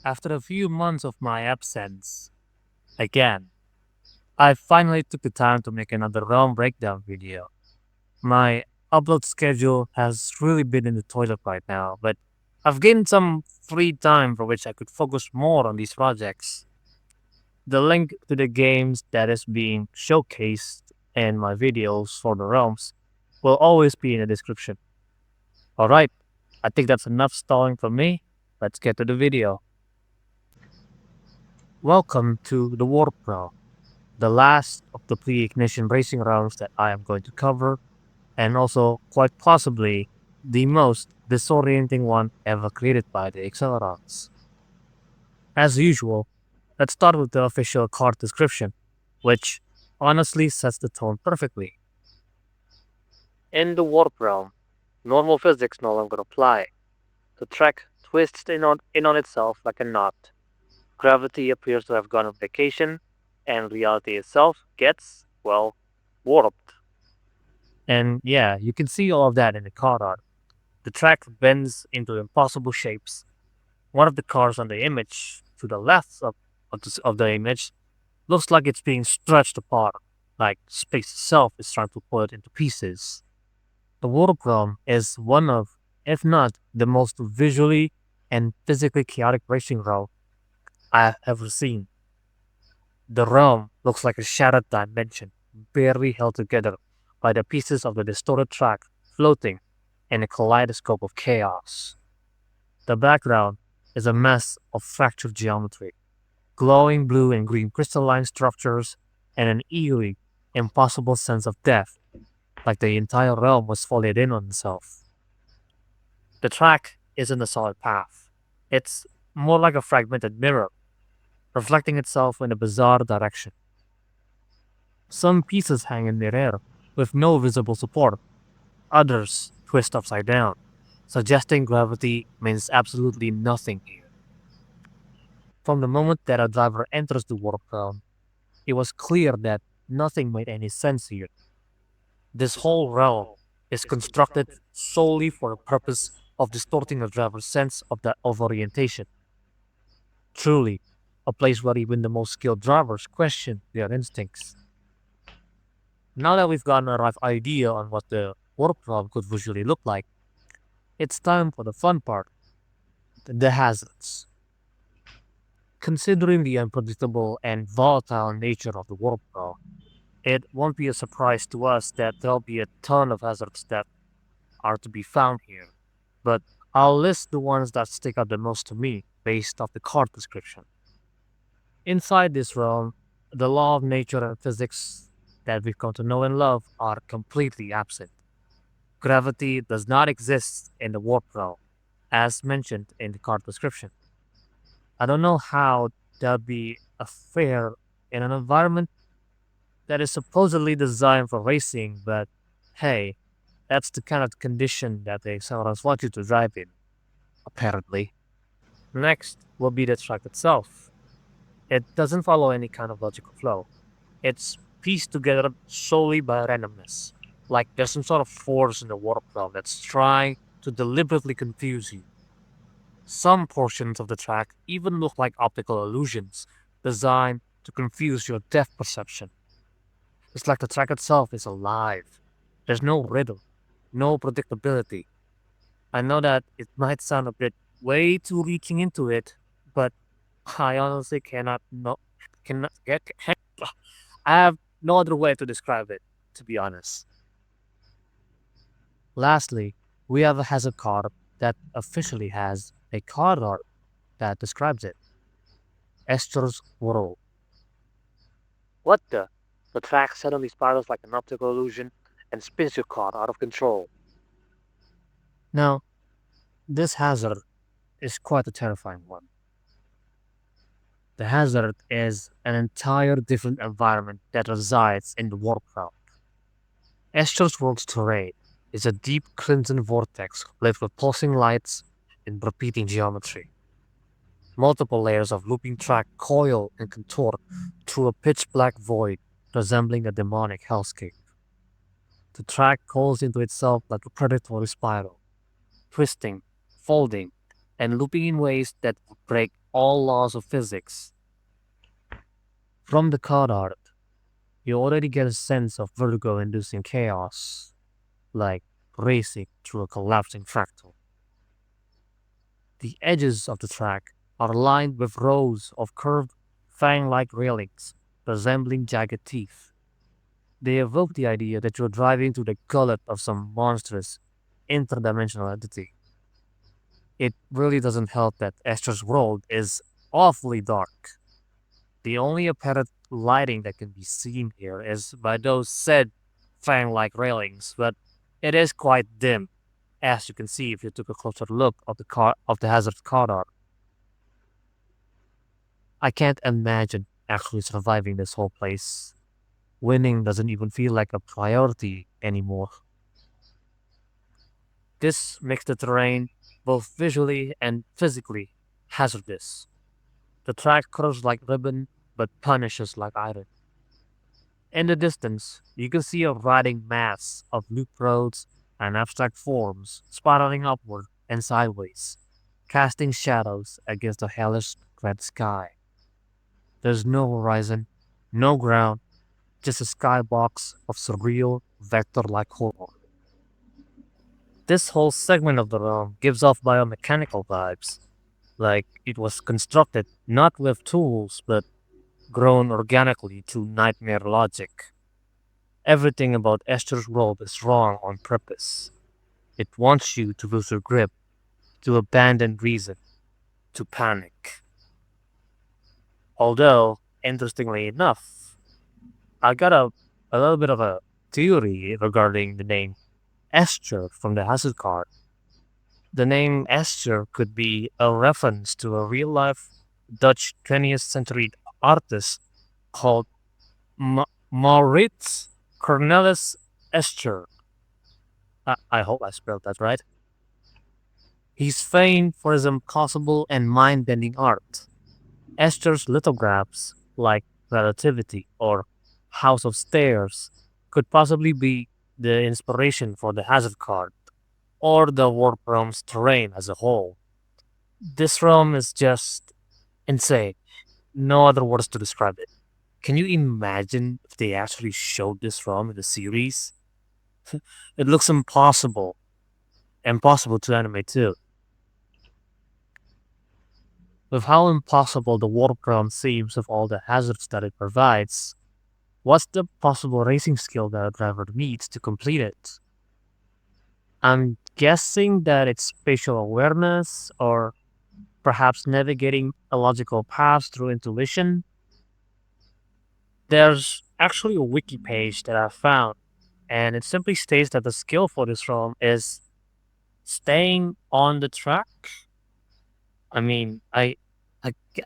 after a few months of my absence, again, I finally took the time to make another realm breakdown video. My upload schedule has really been in the toilet right now, but I've gained some free time for which I could focus more on these projects. The link to the games that is being showcased in my videos for the realms will always be in the description. Alright, I think that's enough stalling from me. Let's get to the video. Welcome to the Warp Realm, the last of the pre-ignition racing rounds that I am going to cover, and also quite possibly the most disorienting one ever created by the AcceleRacers. As usual, let's start with the official card description, which honestly sets the tone perfectly. In the Warp Realm, normal physics no longer apply. The track twists in on itself like a knot. Gravity appears to have gone on vacation, and reality itself gets, well, warped. And yeah, you can see all of that in the card art. The track bends into impossible shapes. One of the cars on the image to the left of the image looks like it's being stretched apart, like space itself is trying to pull it into pieces. The Warp Realm is one of, if not the most visually and physically chaotic racing realm I've ever seen. The realm looks like a shattered dimension, barely held together by the pieces of the distorted track floating in a kaleidoscope of chaos. The background is a mess of fractured geometry, glowing blue and green crystalline structures, and an eerie, impossible sense of death, like the entire realm was folded in on itself. The track isn't a solid path. It's more like a fragmented mirror, reflecting itself in a bizarre direction. Some pieces hang in midair with no visible support, others twist upside down, suggesting gravity means absolutely nothing here. From the moment that a driver enters the warp realm, it was clear that nothing made any sense here. This whole realm is constructed solely for the purpose of distorting the driver's sense of orientation. Truly, a place where even the most skilled drivers question their instincts. Now that we've gotten a rough idea on what the warp realm could visually look like, it's time for the fun part, the hazards. Considering the unpredictable and volatile nature of the warp realm, it won't be a surprise to us that there'll be a ton of hazards that are to be found here. But I'll list the ones that stick out the most to me based off the card description. Inside this realm, the law of nature and physics that we've come to know and love are completely absent. Gravity does not exist in the warp realm, as mentioned in the card description. I don't know how that'd be a fair in an environment that is supposedly designed for racing, but hey, that's the kind of condition that the accelerators want you to drive in, apparently. Next will be the track itself. It doesn't follow any kind of logical flow. It's pieced together solely by randomness. Like there's some sort of force in the warp realm that's trying to deliberately confuse you. Some portions of the track even look like optical illusions designed to confuse your depth perception. It's like the track itself is alive. There's no rhythm, no predictability. I know that it might sound a bit way too reaching into it, but I honestly cannot get. I have no other way to describe it, to be honest. Lastly, we have a hazard card that officially has a card art that describes it. Esther's World. What the? The track suddenly spirals like an optical illusion and spins your card out of control. Now, this hazard is quite a terrifying one. The hazard is an entire different environment that resides in the warp realm. Esther's World's terrain is a deep crimson vortex lit with pulsing lights and repeating geometry. Multiple layers of looping track coil and contort through a pitch black void resembling a demonic hellscape. The track calls into itself like a predatory spiral, twisting, folding, and looping in ways that would break all laws of physics. From the card art, you already get a sense of vertigo inducing chaos, like racing through a collapsing fractal. The edges of the track are lined with rows of curved, fang like railings resembling jagged teeth. They evoke the idea that you're driving through the gullet of some monstrous, interdimensional entity. It really doesn't help that Esther's world is awfully dark. The only apparent lighting that can be seen here is by those said fang like railings, but it is quite dim, as you can see if you took a closer look of the hazard card art. I can't imagine actually surviving this whole place. Winning doesn't even feel like a priority anymore. This makes the terrain, both visually and physically, hazardous. The track curves like ribbon, but punishes like iron. In the distance, you can see a riding mass of looped roads and abstract forms spiraling upward and sideways, casting shadows against the hellish red sky. There's no horizon, no ground, just a skybox of surreal, vector-like horror. This whole segment of the realm gives off biomechanical vibes, like it was constructed not with tools, but grown organically to nightmare logic. Everything about Esther's world is wrong on purpose. It wants you to lose your grip, to abandon reason, to panic. Although, interestingly enough, I got a little bit of a theory regarding the name Esther from the Hazard card. The name Esther could be a reference to a real life Dutch 20th century artist called Maurits Cornelis Escher. I hope I spelled that right. He's famed for his impossible and mind bending art. Escher's lithographs, like Relativity or House of Stairs, could possibly be the inspiration for the Hazard card or the Warp Realm's terrain as a whole. This realm is just insane. No other words to describe it. Can you imagine if they actually showed this realm in the series? It looks impossible. Impossible to animate too. With how impossible the warp realm seems with all the hazards that it provides, what's the possible racing skill that a driver needs to complete it? I'm guessing that it's spatial awareness or perhaps navigating a logical path through intuition. There's actually a wiki page that I found, and it simply states that the skill for this realm is staying on the track. I mean, I,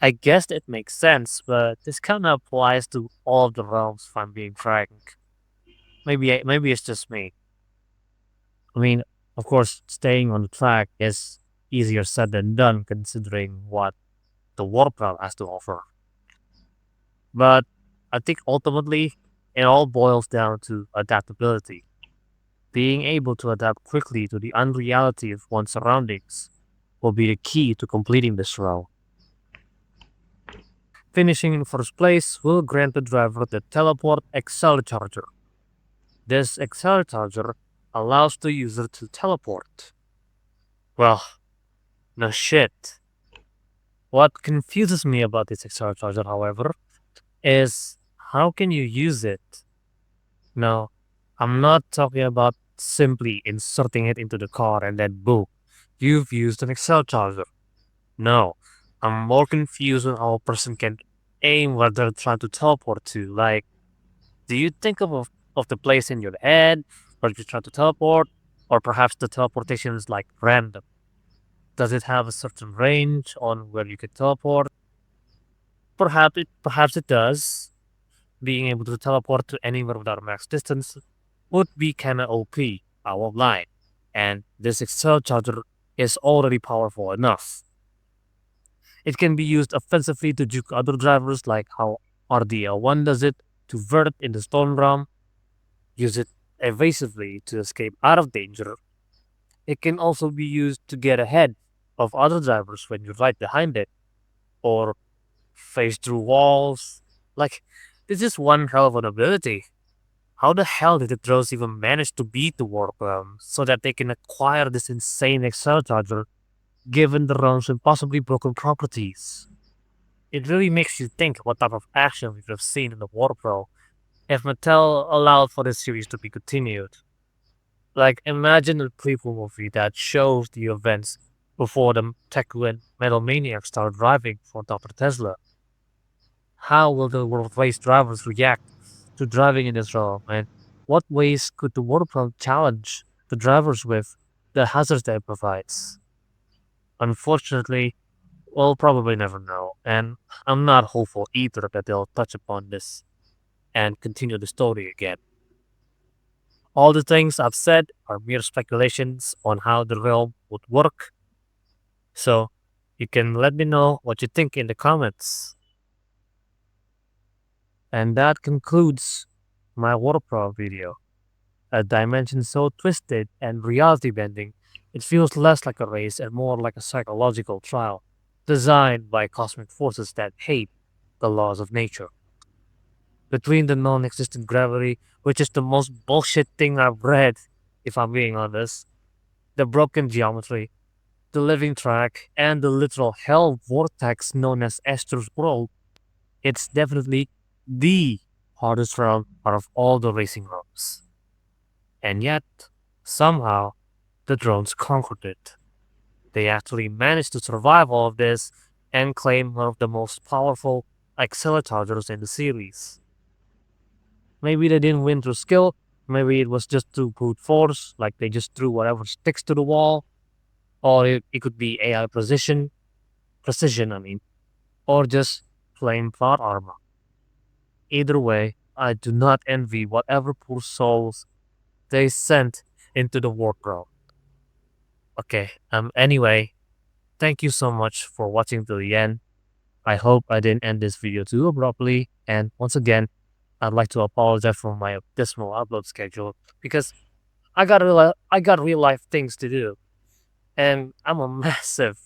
I guess it makes sense, but this kind of applies to all of the realms. If I'm being frank, maybe it's just me. I mean, of course, staying on the track is easier said than done, considering what the warp realm has to offer. But I think ultimately, it all boils down to adaptability. Being able to adapt quickly to the unreality of one's surroundings will be the key to completing this route. Finishing in first place will grant the driver the teleport AcceleRacers. This AcceleRacers allows the user to teleport. Well, no shit. What confuses me about this AcceleRacers, however, is how can you use it? No, I'm not talking about simply inserting it into the car and then boom, you've used an AcceleRacers. No, I'm more confused on how a person can aim where they're trying to teleport to. Like, do you think of the place in your head where you try to teleport? Or perhaps the teleportation is like random? Does it have a certain range on where you can teleport? Perhaps it does. Being able to teleport to anywhere without a max distance would be kinda OP, I won't lie. And this Excel charger is already powerful enough. It can be used offensively to juke other drivers like how RDL1 does it, to vert in the storm realm, use it evasively to escape out of danger. It can also be used to get ahead of other drivers when you're right behind it. or phase through walls. Like, this is one hell of an ability. How the hell did the drones even manage to beat the warp realm so that they can acquire this insane accelerator given the realm's impossibly broken properties? It really makes you think what type of action we would have seen in the warp realm if Mattel allowed for this series to be continued. Like, imagine a prequel movie that shows the events before the Teku and Metal Maniacs start driving for Dr. Tesla. How will the world race drivers react to driving in this realm, and what ways could the world realm challenge the drivers with the hazards that it provides? Unfortunately, we'll probably never know, and I'm not hopeful either that they'll touch upon this and continue the story again. All the things I've said are mere speculations on how the realm would work, so you can let me know what you think in the comments. And that concludes my Waterprow video. A dimension so twisted and reality bending, it feels less like a race and more like a psychological trial, designed by cosmic forces that hate the laws of nature. Between the non existent gravity, which is the most bullshit thing I've read, if I'm being honest, the broken geometry, the living track, and the literal hell vortex known as Esther's World, it's definitely the hardest round out of all the racing rounds. And yet, somehow, the drones conquered it. They actually managed to survive all of this and claim one of the most powerful accelerators in the series. Maybe they didn't win through skill, maybe it was just through brute force, like they just threw whatever sticks to the wall, or it could be AI precision, or just plain plot armor. Either way, I do not envy whatever poor souls they sent into the warp realm. Okay, anyway, thank you so much for watching till the end. I hope I didn't end this video too abruptly, and once again, I'd like to apologize for my dismal upload schedule because I got real life things to do, and I'm a massive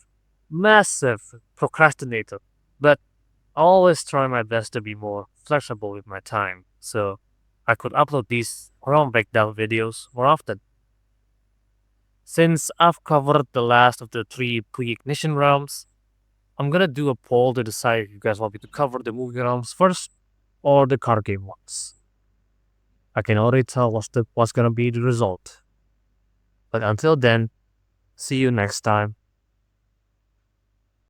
procrastinator. But I always try my best to be more flexible with my time, so I could upload these realm breakdown videos more often. Since I've covered the last of the 3 pre-ignition realms, I'm gonna do a poll to decide if you guys want me to cover the movie realms first or the card game ones. I can already tell what's gonna be the result. But until then, see you next time.